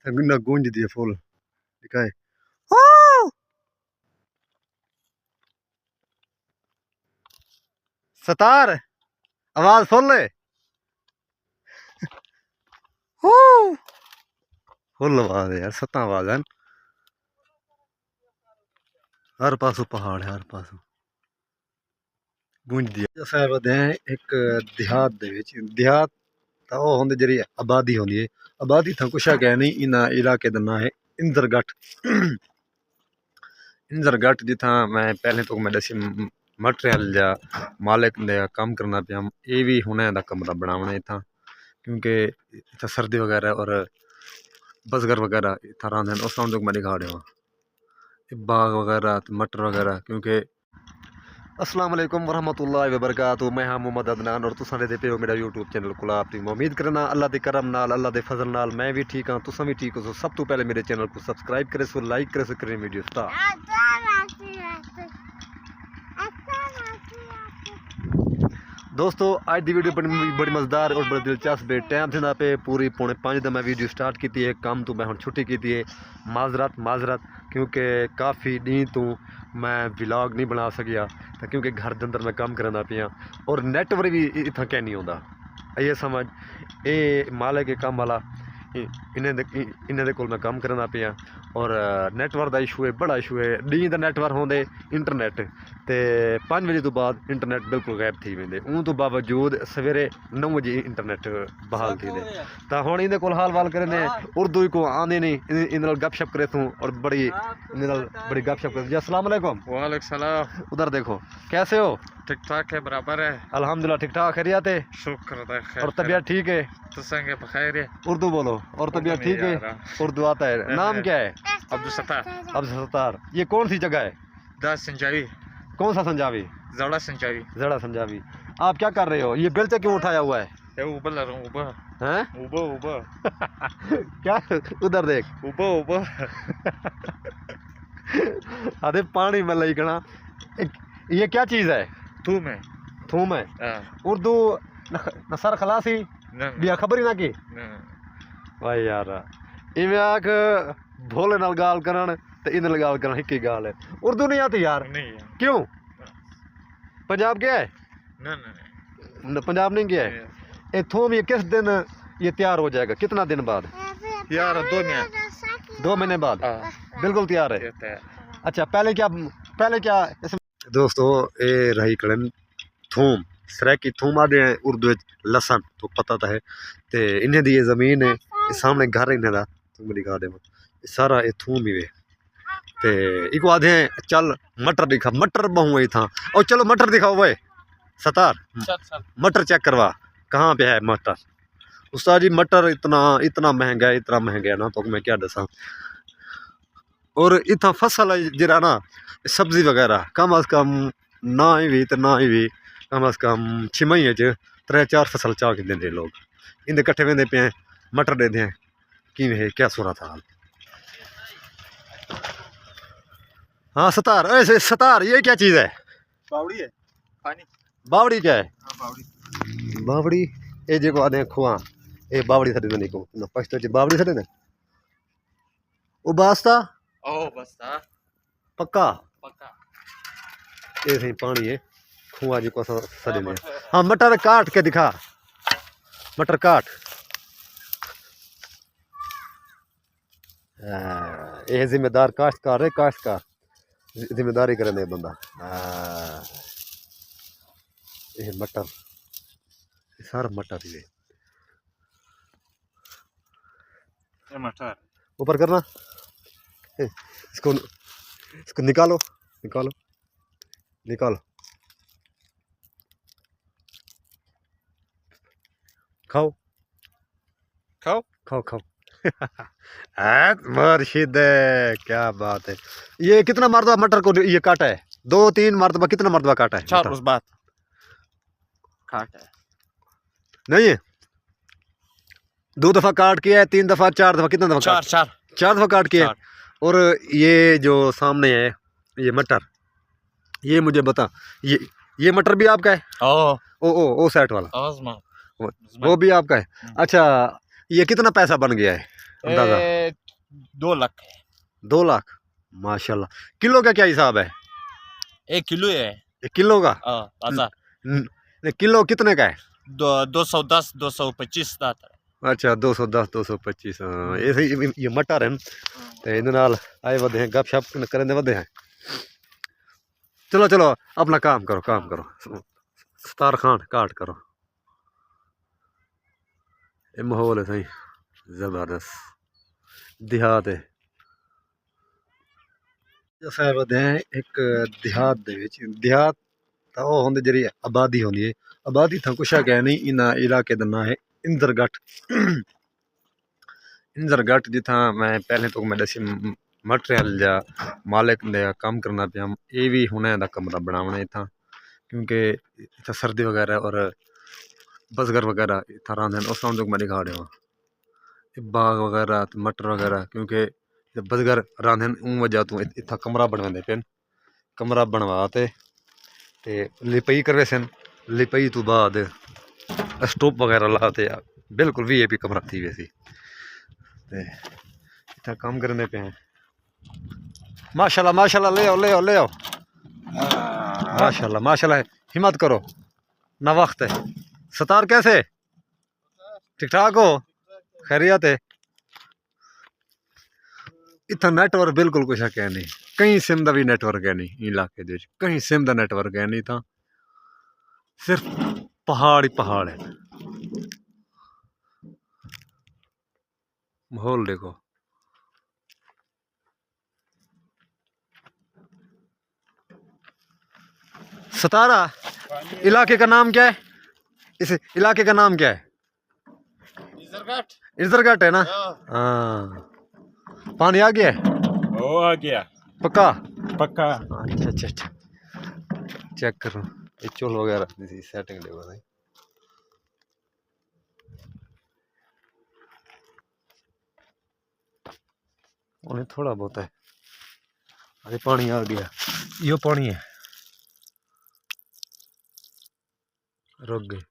ना गूंज दिए फुल दिखाए। सतार आवाज फुल है, फुल आवाज है यार, सता आवाज है। हर पासों पहाड़ है, हर पासों गूंज दिया। साहब एक देहात दे विच देहात ਤਾਂ ਉਹ ਹੁੰਦੇ ਜਿਹੜੀ ਆਬਾਦੀ ਹੁੰਦੀ ਹੈ, ਆਬਾਦੀ ਤਾਂ ਕੁਛ ਹੈ ਨਹੀਂ। ਇਹਨਾਂ ਇਲਾਕੇ ਦਾ ਨਾਂ ਹੈ ਇੰਦਰਗੜ੍ਹ। ਇੰਦਰਗੜ੍ਹ ਜਿੱਥਾਂ ਮੈਂ ਪਹਿਲੇ ਤੋਂ ਮੈਂ ਦੱਸੀ ਮਟਰੀਅਲ ਜਾਂ ਮਾਲਕ ਦਾ ਕੰਮ ਕਰਨਾ ਪਿਆ। ਇਹ ਵੀ ਹੁਣੇ ਦਾ ਕਮਰਾ ਬਣਾਉਣਾ ਇੱਥਾਂ, ਕਿਉਂਕਿ ਇੱਥੇ ਸਰਦੀ ਵਗੈਰਾ ਔਰ ਬਸਗਰ ਵਗੈਰਾ ਇੱਥੇ ਰਹਿੰਦੇ ਹਨ। ਉਸ ਤਰ੍ਹਾਂ ਤੋਂ ਮੈਂ ਦਿਖਾ ਰਿਹਾ ਹਾਂ बाग वगैरह मटर वगैरह। क्योंकि अस्सलाम वालेकुम वरहमतुल्लाहि वबरकातुहू। मैं हाँ मोहम्मद अदनान और तुसां दे पे हो मेरा यूट्यूब चैनल गुलाब टीम। उम्मीद करना अल्लाह दे करम नाल, अल्लाह दे फजल नाल मैं भी ठीक हाँ, तुसां भी ठीक हो। सब तो पहले मेरे चैनल को सब्सक्राइब करे सो, लाइक करे सो, करें वीडियो दोस्तों। आज की वीडियो बड़ी मज़ेदार और बड़ी दिलचस्प है। टाइम से पे पूरी 4:45 मैं वीडियो स्टार्ट की है। काम तो मैं हम छुट्टी की है, माजरत क्योंकि काफ़ी डी तो मैं व्लॉग नहीं बना सकिया, तो क्योंकि घर के अंदर मैं काम करना पिया और नेटवर्क भी इतना क्या नहीं आता। ये समझ ये माले के काम वाला इन्हें दे कोल मैं काम करना पिया और नेटवर्क का इशू है, बड़ा इशू है। डी का नेटवर्क होंदे इंटरनेट तो 5 बजे तो बाद इंटरनेट बिल्कुल गायब थी वेंदे। उन तो बावजूद सवेरे 9 बजे इंटरनेट बहाल थी दे। तो हुण इहदे कोल हाल वाल करने उर्दू को आंदी नहीं, इन गपशप करे तूं और बड़ी गपशप करे। अस्सलाम वालेकुम। वालेकुम सलाम। उधर देखो कैसे हो? ठीक ठाक है, बराबर है अल्हम्दुलिल्लाह ठीक ठाक खैरियत है, शुक्र है। और तबीयत ठीक है? तो संगे बखैर है। उर्दू बोलो। और तबीयत ठीक है? उर्दू आता है। नाम क्या है? अब्दुल सत्तार। अब्दुल सत्तार। ये कौन सी जगह है? दास संजावी। कौन सा संजावी? जड़ा संजावी। जड़ा संजावी। आप क्या कर रहे हो? ये बेलचा क्यों उठाया हुआ है? ऊपर लग रहा हूँ, ऊपर हैं? ऊपर क्या? उधर देख, ऊपर अरे पानी में लेगना। ये क्या चीज है? थूम है। थूम है। उर्दू नसर खलासी बिया खबर ही ना की भाई यार। इवें आख भोले नाल गाल करन ते इन गाल करन एक ही गाल है। उर्दू नहीं आती यार? नहीं है। क्यों? पंजाब गया है? नहीं पंजाब नहीं गया है। ये थूम ये किस दिन ये तैयार हो जाएगा? कितना दिन बाद? यार 2 महीने बाद बिल्कुल तैयार है। अच्छा पहले क्या इसमें दोस्तों ये रही कड़न थूम सराकी थूम आदे हैं उर्दू लसन तो पता तो है। तो इन्हें दी ये ज़मीन है, सामने घर इन्हें दा तुम दिखा दे सारा ये थूम ही वे। तो एक आधे हैं चल मटर दिखा, मटर बहु था और चलो मटर दिखाओ वो सतार मटर चेक करवा कहाँ पे है मटर। उस्ताद जी मटर इतना महंगा है ना, तो मैं क्या दसा। और इतना फसल है जरा ना सब्जी वगैरह कम अज कम ना ही कम अज कम 6 महीने 3-4 फसल चाह के देंगे लोग। इनके कट्ठे वेंदे पे हैं मटर देते हैं कि है क्या सूरत हाल। हाँ सतार, ऐसे सतार ये क्या चीज़ है? बावड़ी है पानी। बावड़ी क्या है? बावड़ी बावड़ी ये जो आदे खुआ ये बावड़ी सदे नहीं को ना पश्तो च बावड़ी सदे ने ओ बास्ता ओ बस्ता पक्का पक्का ये सही पानी है खुआ जो को सदे ने। हाँ मटर काट के दिखा, मटर काट। ये जिम्मेदार काश्तकार है, काश्तकार जिम्मेदारी करने बंदा। ये मटर सारा मटर ही है। मटर ऊपर करना इसको निकालो खाओ मुर्शिद क्या बात है। ये कितना मरतबा मटर को ये काटा है? 2-3 मरतबा? कितना मरतबा काटा है? 4 उस बात काटा है नहीं है 2 दफा काट किया है, 3 दफा 4 दफा? कितना दफा? 4 दफा काट किया। और ये जो सामने है ये मटर, ये मुझे बता ये मटर भी आपका है? ओ सेट वाला वो भी आपका है? अच्छा ये कितना पैसा बन गया है? अंदाजा? 2 लाख है। 2 लाख, माशाल्लाह। किलो का क्या हिसाब है? 1 किलो है। 1 किलो का? बाजार किलो कितने का है? 210 225 ਦਾ अच्छा 210 225। हाँ ऐसे ये मटर है तो इन नाल आए वधे हैं, गप शप करने वधे हैं। चलो चलो अपना काम करो, काम करो, सतार खान काट करो। ये माहौल है सही जबरदस्त, देहात है। जैसे वधे हैं एक देहात दे विच, देहात ਤਾਂ ਉਹ ਹੁੰਦੀ ਜਿਹੜੀ ਆਬਾਦੀ ਹੁੰਦੀ ਹੈ। ਆਬਾਦੀ ਤਾਂ ਕੁਛ ਹੈ ਨਹੀਂ, ਇਹਨਾਂ ਇਲਾਕੇ ਦਾ ਨਾਂ ਹੈ ਇੰਦਰਗੜ। ਇੰਦਰਗੜ ਜਿੱਥਾਂ ਮੈਂ ਪਹਿਲੇ ਤੋਂ ਮੈਂ ਦੱਸੀ ਮਟਰੀਅਲ ਜਾਂ ਮਾਲਕ ਦਾ ਕੰਮ ਕਰਨਾ ਪਿਆ, ਇਹ ਵੀ ਹੁਣੇ ਦਾ ਕਮਰਾ ਬਣਾਉਣਾ ਇੱਥਾਂ, ਕਿਉਂਕਿ ਇੱਥੇ ਸਰਦੀ ਵਗੈਰਾ ਔਰ ਬਜ਼ਗਰ ਵਗੈਰਾ ਇੱਥੇ ਰਹਿੰਦੇ ਨੇ। ਉਸ ਤੋਂ ਮੈਂ ਦਿਖਾ ਰਿਹਾ ਇਹ ਬਾਗ ਵਗੈਰਾ ਤੇ ਮਟਰ ਵਗੈਰਾ, ਕਿਉਂਕਿ ਬਜ਼ਗਰ ਰਹਿੰਦੇ ਨੇ ਉਹ ਵਜ੍ਹਾ ਤੋਂ ਇੱਥੇ ਕਮਰਾ ਬਣਵਾਉਂਦੇ ਪਏ। ਕਮਰਾ ਬਣਵਾ ਤੇ लिपाई करवे सन, लिपाई तो बाद स्टोप वगैरह लाते बिल्कुल VIP कमरा थी वैसी। इतना काम करने पे हैं माशाल्लाह माशाल्लाह। ले आओ ले आओ ले आओ, माशाल्लाह माशाल्लाह। हिम्मत करो ना वक्त है। सतार कैसे, ठीक ठाक हो, खैरियत है? इतना नेटवर्क बिल्कुल कुछ है नहीं, कहीं सिम का भी नेटवर्क है नहीं इलाके दे, कहीं सिम का नेटवर्क है नहीं। था सिर्फ पहाड़ ही पहाड़ है। माहौल देखो, सतारा इलाके का नाम क्या है? इस इलाके का नाम क्या है? इजरगढ़ है ना? हाँ पानी आ गया है? ओ आ गया पक्का पक्का। अच्छा अच्छा अच्छा, चेक करो ये चोल वगैरह सेटिंग देखो भाई। उन्हें थोड़ा बहुत है, अरे पानी आ गया, यो पानी है, रुक गए।